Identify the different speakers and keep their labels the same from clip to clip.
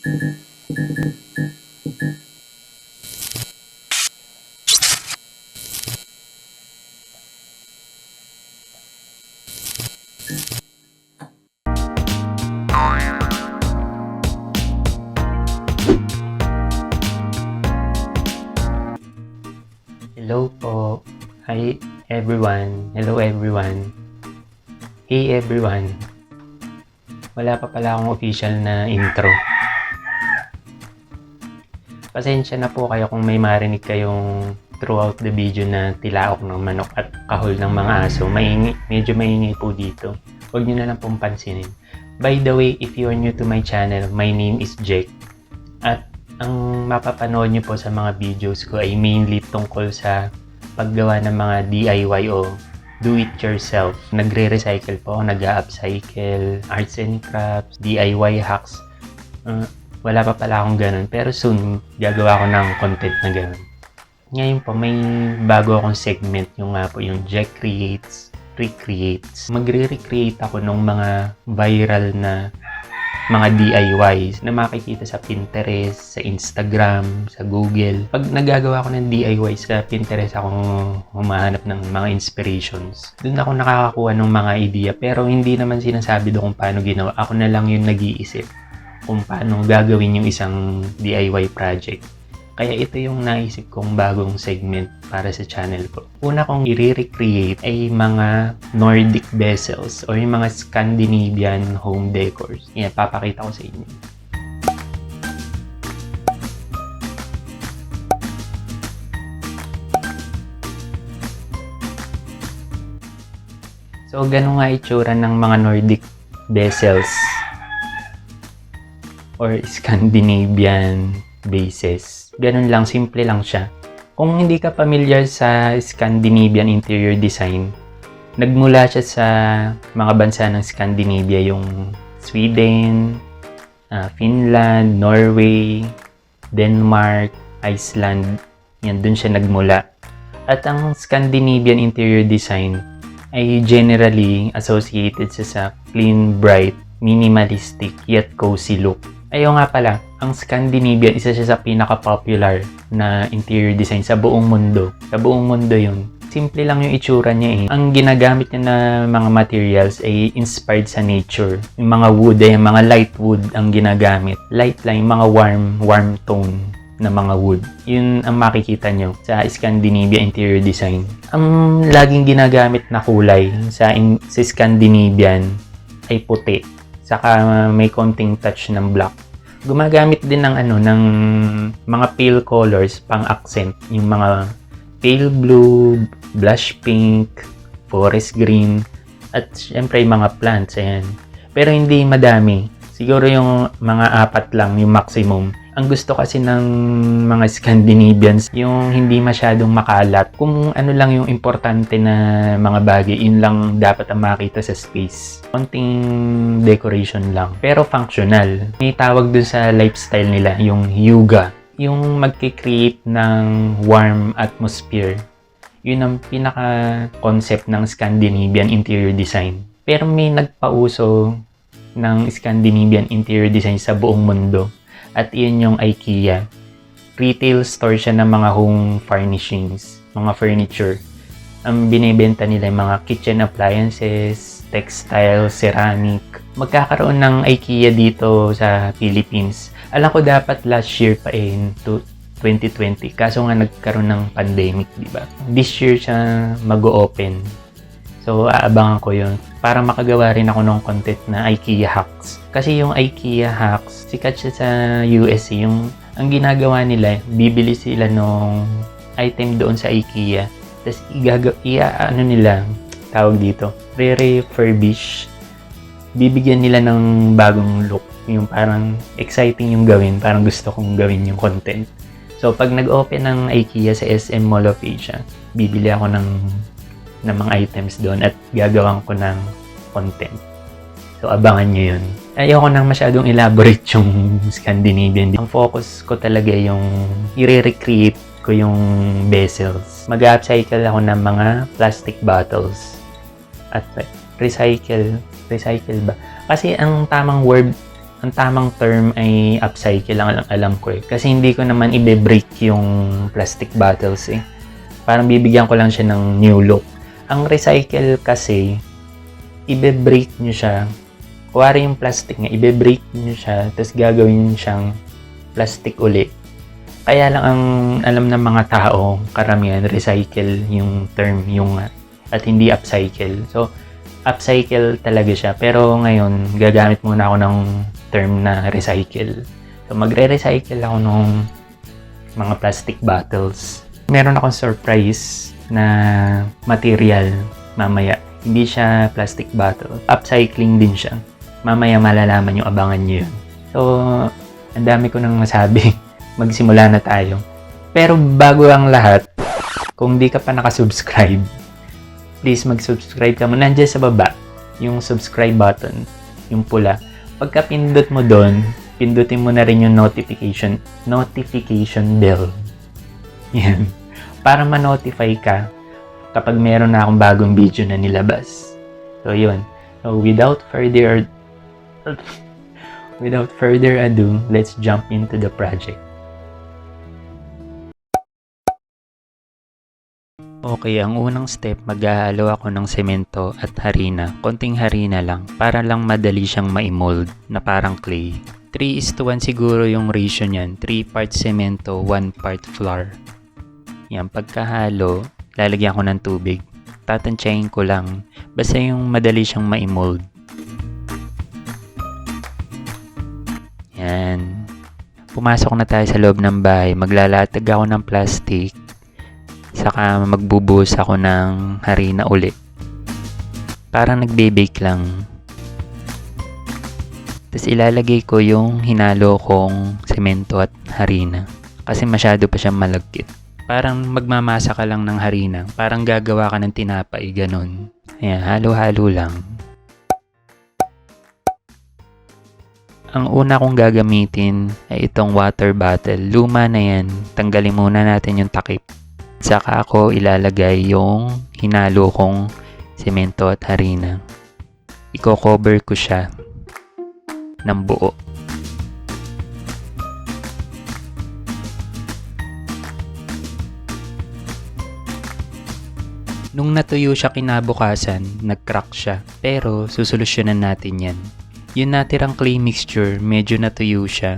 Speaker 1: Hello po. Hi everyone. Hello everyone. Hey everyone. Wala pa pala akong official na intro. Pasensya na po kayo kung may marinig kayong throughout the video na tilaok ng manok at kahol ng mga aso. Medyo maingay po dito. Huwag nyo na lang pong pansinin. By the way, if you are new to my channel, my name is Jake. At ang mapapanood nyo po sa mga videos ko ay mainly tungkol sa paggawa ng mga DIY o do-it-yourself. Nagre-recycle po, nag-upcycle, arts and crafts, DIY hacks. Wala pa pala akong ganun, pero soon gagawa ko ng content na ganun. Ngayon po, may bago akong segment, yung nga po yung Jack Creates, Recreates. Magre-recreate ako ng mga viral na mga DIYs na makikita sa Pinterest, sa Instagram, sa Google. Pag nagagawa ko ng DIY sa Pinterest, ako humahanap ng mga inspirations. Doon ako nakakakuha ng mga idea, pero hindi naman sinasabi doon kung paano ginawa. Ako na lang yung nag-iisip kung paano gagawin yung isang DIY project. Kaya ito yung naisip kong bagong segment para sa channel ko. Una kong i-recreate ay mga Nordic vessels o yung mga Scandinavian home decors. Yan, papakita ko sa inyo. So, ganun nga itsura ng mga Nordic vessels or Scandinavian bases. Ganun lang, simple lang siya. Kung hindi ka familiar sa Scandinavian interior design, nagmula siya sa mga bansa ng Scandinavia, yung Sweden, Finland, Norway, Denmark, Iceland. Yan, dun siya nagmula. At ang Scandinavian interior design ay generally associated sa clean, bright, minimalistic, yet cozy look. Ayaw nga pala, ang Scandinavian, isa siya sa pinaka-popular na interior design sa buong mundo. Sa buong mundo yun. Simple lang yung itsura niya eh. Ang ginagamit niya na mga materials ay inspired sa nature. Yung mga wood yung mga light wood ang ginagamit. Light lang, yung mga warm tone na mga wood. Yun ang makikita nyo sa Scandinavia interior design. Ang laging ginagamit na kulay sa Scandinavian ay puti. Saka may konting touch ng black. Gumagamit din ng ng mga pale colors pang accent, yung mga pale blue, blush pink, forest green, at syempre mga plants, ayan. Pero hindi madami. Siguro yung mga 4 lang, yung maximum. Ang gusto kasi ng mga Scandinavians, yung hindi masyadong makalat. Kung ano lang yung importante na mga bagay, yun lang dapat ang makita sa space. Konting decoration lang, pero functional. May tawag dun sa lifestyle nila, yung Yuga. Yung magkikreate ng warm atmosphere. Yun ang pinaka-concept ng Scandinavian interior design. Pero may nagpauso ng Scandinavian interior design sa buong mundo. At iyon yung IKEA. Retail store siya ng mga home furnishings, mga furniture. Ang binibenta nila yung mga kitchen appliances, textile, ceramic. Magkakaroon ng IKEA dito sa Philippines. Alam ko dapat last year pa to 2020. Kaso nga nagkaroon ng pandemic, di ba? This year siya mag-open. So, aabangan ko yun para makagawa rin ako ng content na IKEA hacks. Kasi yung IKEA hacks, sikat siya sa US. Ang ginagawa nila, bibili sila ng item doon sa IKEA. Tapos, tawag dito, re-refurbish. Bibigyan nila ng bagong look. Yung parang exciting yung gawin. Parang gusto kong gawin yung content. So, pag nag-open ng IKEA sa SM Mall of Asia, bibili ako ng mga items doon at gagawin ko ng content. So, abangan nyo yun. Ayoko nang masyadong elaborate yung Scandinavian. Ang focus ko talaga yung i-recreate ko yung vessels. Mag-upcycle ako ng mga plastic bottles. At recycle ba? Kasi ang tamang word ang tamang term ay upcycle lang alam ko eh. Kasi hindi ko naman i-break yung plastic bottles eh. Parang bibigyan ko lang siya ng new look. Ang recycle kasi, i-break nyo siya. Kuwari yung plastic nga, i-break nyo siya, tapos gagawin siyang plastic uli. Kaya lang ang alam ng mga tao, karamihan, recycle yung term, at hindi upcycle. So, upcycle talaga siya. Pero ngayon, gagamit muna ako ng term na recycle. So, magre-recycle ako ng mga plastic bottles. Meron akong surprise na material mamaya. Hindi siya plastic bottle. Upcycling din siya. Mamaya malalaman yung abangan nyo yun. So, ang dami ko nang masabi. Magsimula na tayo. Pero bago ang lahat, kung di ka pa nakasubscribe, please mag-subscribe ka mo. Nandiyan sa baba, yung subscribe button, yung pula. Pagka pindot mo doon, pindutin mo na rin yung notification bell. Yan. Para ma-notify ka kapag meron na akong bagong video na nilabas. So, yun. So, without further ado, let's jump into the project. Okay, ang unang step, maghahalo ako ng semento at harina. Konting harina lang, para lang madali siyang ma-mold na parang clay. 3:1 siguro yung ratio niyan. 3 parts semento, 1 part flour. Yan, pagkahalo, lalagyan ko ng tubig. Tatansyahin ko lang, basta yung madali siyang ma-mold. Yan. Pumasok na tayo sa loob ng bahay. Maglalatag ako ng plastic. Saka magbubuhos ako ng harina uli. Parang nagbe-bake lang. Tapos ilalagay ko yung hinalo kong semento at harina. Kasi masyado pa siyang malagkit. Parang magmamasa ka lang ng harina. Parang gagawa ka ng tinapay, ganun. Ayan, halo-halo lang. Ang una kong gagamitin ay itong water bottle. Luma na yan. Tanggalin muna natin yung takip. Saka ako ilalagay yung hinalo kong semento at harina. Iko-cover ko siya ng buo. Nung natuyo siya kinabukasan, nag-crack siya. Pero susolusyonan natin yan. Yung natirang clay mixture, medyo natuyo siya.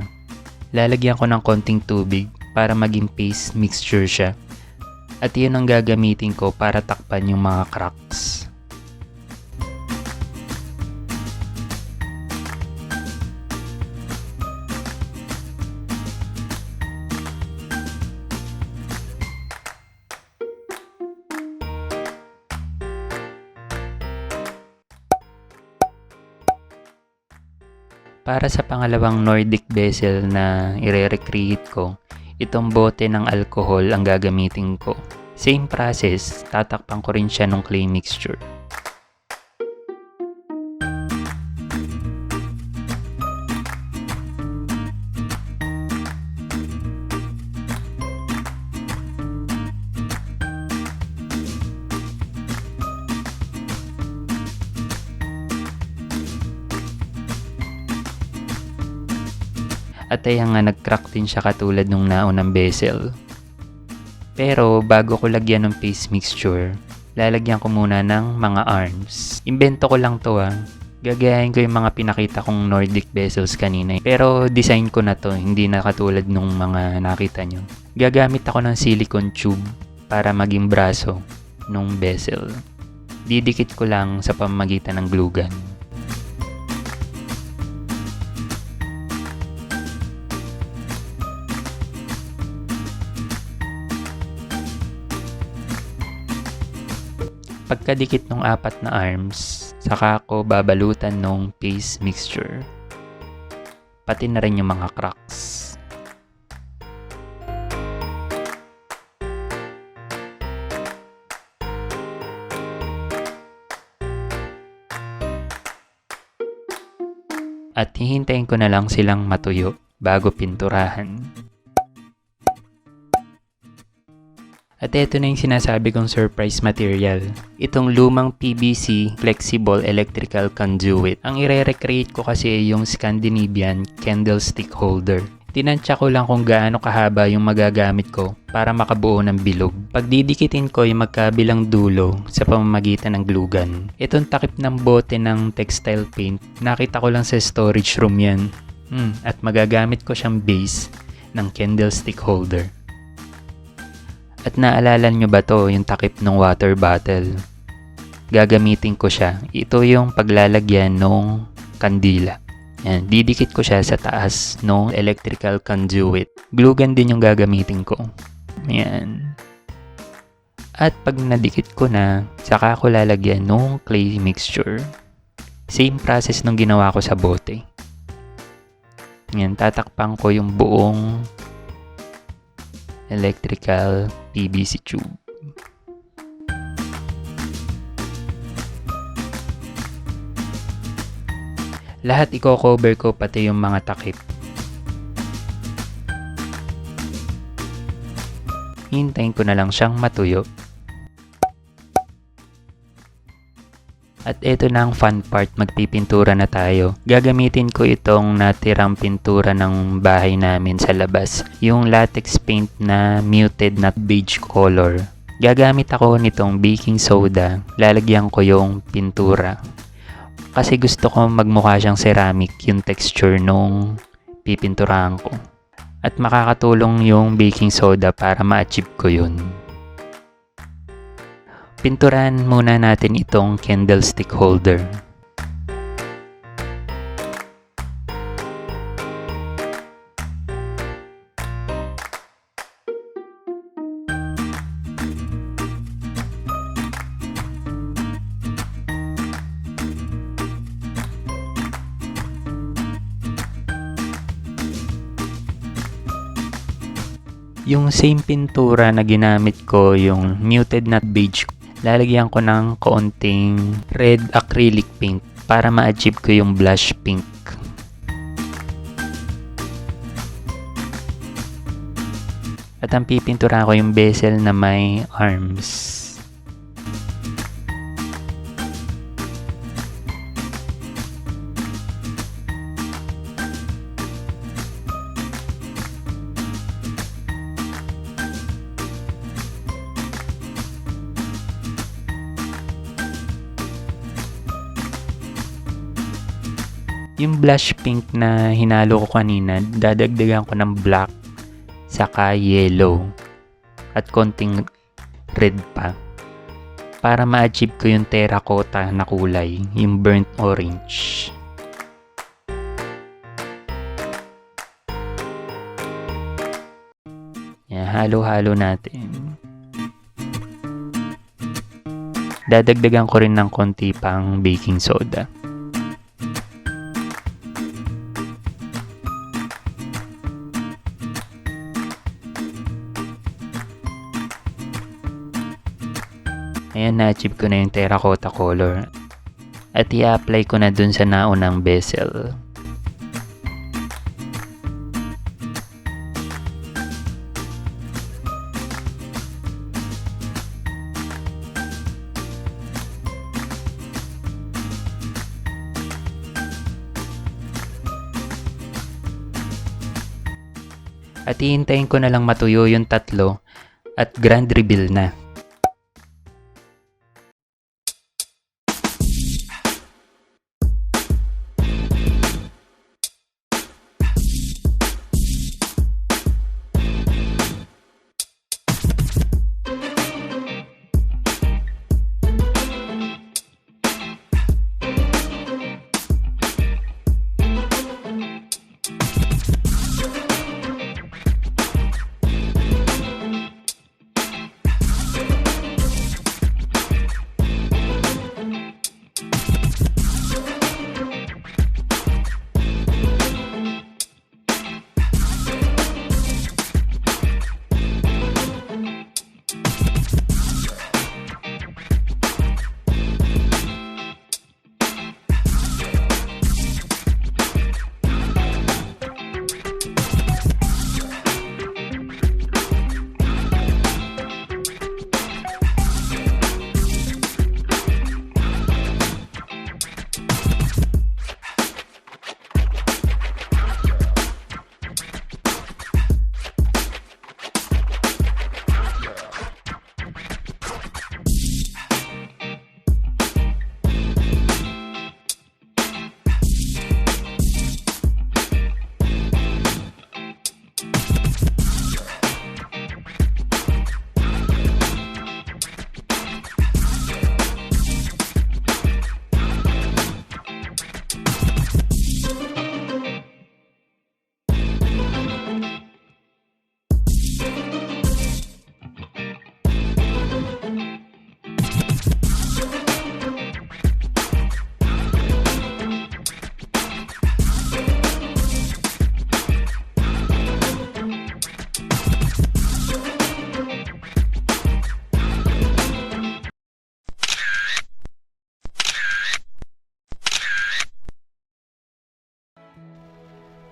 Speaker 1: Lalagyan ko ng konting tubig para maging paste mixture siya. At yun ang gagamitin ko para takpan yung mga cracks. Para sa pangalawang Nordic vessel na ire-recreate ko, itong bote ng alcohol ang gagamitin ko. Same process, tatakpan ko rin siya ng clay mixture. At ayan nga, nag-crack din siya katulad nung naunang vessel. Pero bago ko lagyan ng paste mixture, lalagyan ko muna ng mga arms. Invento ko lang to Gagayahin ko yung mga pinakita kong Nordic vessels kanina. Pero design ko na to, hindi na katulad nung mga nakita nyo. Gagamit ako ng silicone tube para maging braso nung vessel. Didikit ko lang sa pamamagitan ng glue gun. Pagkadikit ng 4 na arms, saka ko babalutan ng paste mixture. Pati na rin yung mga cracks. At hihintayin ko na lang silang matuyo bago pinturahan. At ito na yung sinasabi kong surprise material. Itong lumang PVC Flexible Electrical Conduit. Ang ire-recreate ko kasi yung Scandinavian candlestick holder. Tinansya ko lang kung gaano kahaba yung magagamit ko para makabuo ng bilog. Pagdidikitin ko yung magkabilang dulo sa pamamagitan ng glue gun. Itong takip ng bote ng textile paint, nakita ko lang sa storage room yan. At magagamit ko siyang base ng candlestick holder. At naalala nyo ba to, yung takip ng water bottle? Gagamitin ko siya. Ito yung paglalagyan ng kandila. Yan, didikit ko siya sa taas ng electrical conduit. Glue gun din yung gagamitin ko. Yan. At pag nadikit ko na, saka ko lalagyan ng clay mixture. Same process nung ginawa ko sa bote. Yan, tatakpan ko yung buong electrical PVC tube. Lahat i-cover ko, pati yung mga takip. Hintayin ko na lang siyang matuyo. At ito na ang fun part, magpipintura na tayo. Gagamitin ko itong natirang pintura ng bahay namin sa labas. Yung latex paint na muted na beige color. Gagamit ako nitong baking soda. Lalagyan ko yung pintura. Kasi gusto ko magmukha siyang ceramic yung texture nung pipinturahan ko. At makakatulong yung baking soda para ma-achieve ko yun. Pinturahan muna natin itong candlestick holder. Yung same pintura na ginamit ko, yung muted na beige, lalagyan ko ng kaunting red acrylic paint para ma-achieve ko yung blush pink. At ang pipintura ko yung bezel na may arms. Yung blush pink na hinalo ko kanina, dadagdagan ko ng black saka yellow at konting red pa para ma-achieve ko yung terracotta na kulay, yung burnt orange. Yan, halo-halo natin. Dadagdagan ko rin ng konti pang baking soda. Ayan, na-achieve ko na yung terracotta color. At i-apply ko na dun sa naunang bezel. At hihintayin ko na lang matuyo yung tatlo at grand reveal na.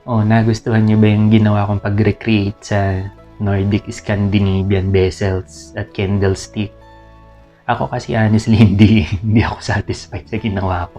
Speaker 1: Nagustuhan niyo ba yung ginawa kong pag-recreate sa Nordic Scandinavian vessels at candlestick? Ako kasi honestly, hindi ako satisfied sa ginawa ko.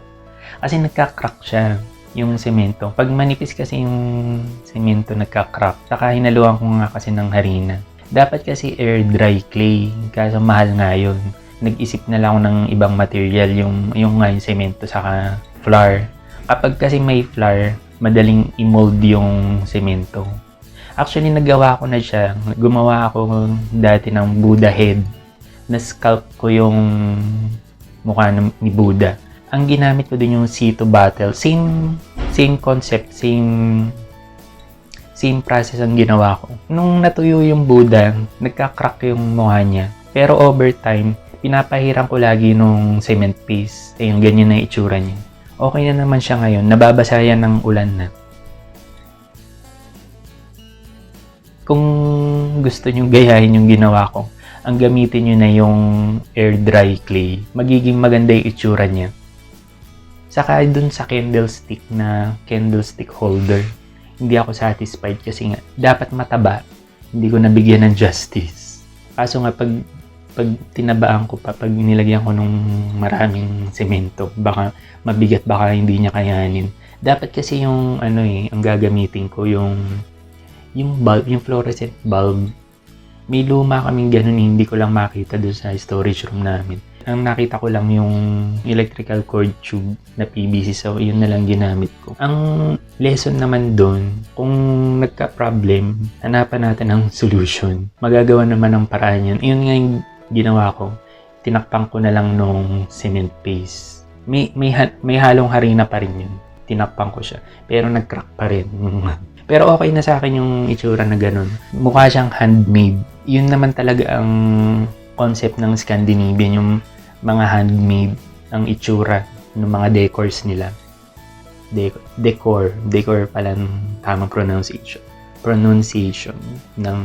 Speaker 1: Kasi nagka-crack siya yung semento. Pag manipis kasi yung semento, nagka-crack. Saka hinaluan ko nga kasi ng harina. Dapat kasi air dry clay, kaso mahal nga yun. Nag-isip na lang ako ng ibang material, yung nga yung semento saka flour. Kapag kasi may flour, madaling i-mold yung semento. Actually, nagawa ko na siya. Gumawa ako dati ng Buddha head. Na-sculpt ko yung mukha ni Buddha. Ang ginamit ko din yung C2 bottle. Same concept, same process ang ginawa ko. Nung natuyo yung Buddha, nagka-crack yung mukha niya. Pero over time, pinapahiran ko lagi nung cement paste. Yung ganyan na itsura niya. Okay na naman siya ngayon. Nababasa yan ng ulan na. Kung gusto nyo gayahin yung ginawa ko, ang gamitin nyo na yung air dry clay. Magiging maganda yung itsura niya. Saka dun sa candlestick holder, hindi ako satisfied kasi nga dapat mataba. Hindi ko nabigyan ng justice. Kaso nga pag tinabaan ko pa, pag nilagyan ko nung maraming semento, baka mabigat, baka hindi niya kayanin. Dapat kasi yung ang gagamitin ko yung bulb, yung fluorescent bulb. May luma kaming ganun, hindi ko lang makita doon sa storage room namin. Ang nakita ko lang yung electrical cord tube na PVC, so yun na lang ginamit ko. Ang lesson naman doon, kung nagka-problem, hanapan natin ng solution. Magagawa naman ng paraan yun. Yun nga yung ginawa ko. Tinakpan ko na lang nung cement paste. May halong harina pa rin yun. Tinakpan ko siya. Pero nag-crack pa rin. Pero okay na sa akin yung itsura na ganun. Mukha siyang handmade. Yun naman talaga ang concept ng Scandinavian, yung mga handmade ang itsura ng mga decors nila. Decor pala ng tamang pronunciation ng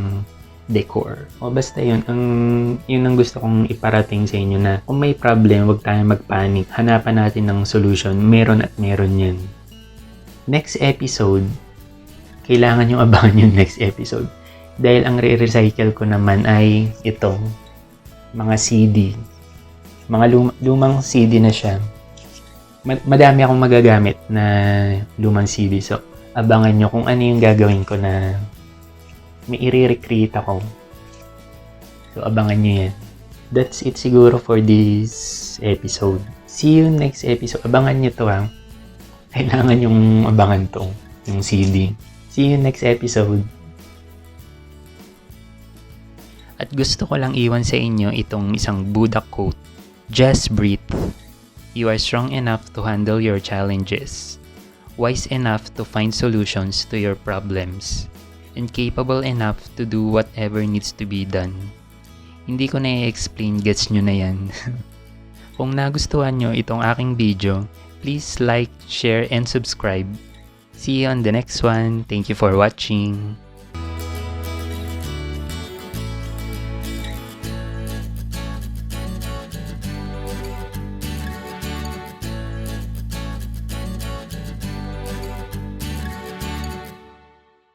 Speaker 1: decor. Basta yun ang gusto kong iparating sa inyo, na kung may problem, huwag tayong magpanic. Hanapan natin ng solution. Meron at meron yan. Next episode, kailangan yung abangan yung next episode. Dahil ang re-recycle ko naman ay ito, mga CD. Mga lumang CD na siya. Madami akong magagamit na lumang CD. So, abangan nyo kung ano yung gagawin ko na may i-recreate ako. So, abangan nyo yan. That's it siguro for this episode. See you next episode. Abangan nyo to ha. Kailangan yung abangan to, yung CD. See you next episode. At gusto ko lang iwan sa inyo itong isang Buddha quote. Just breathe. You are strong enough to handle your challenges, wise enough to find solutions to your problems, and capable enough to do whatever needs to be done. Hindi ko na i-explain, gets nyo na yan. Kung nagustuhan nyo itong aking video, please like, share, and subscribe. See you on the next one. Thank you for watching.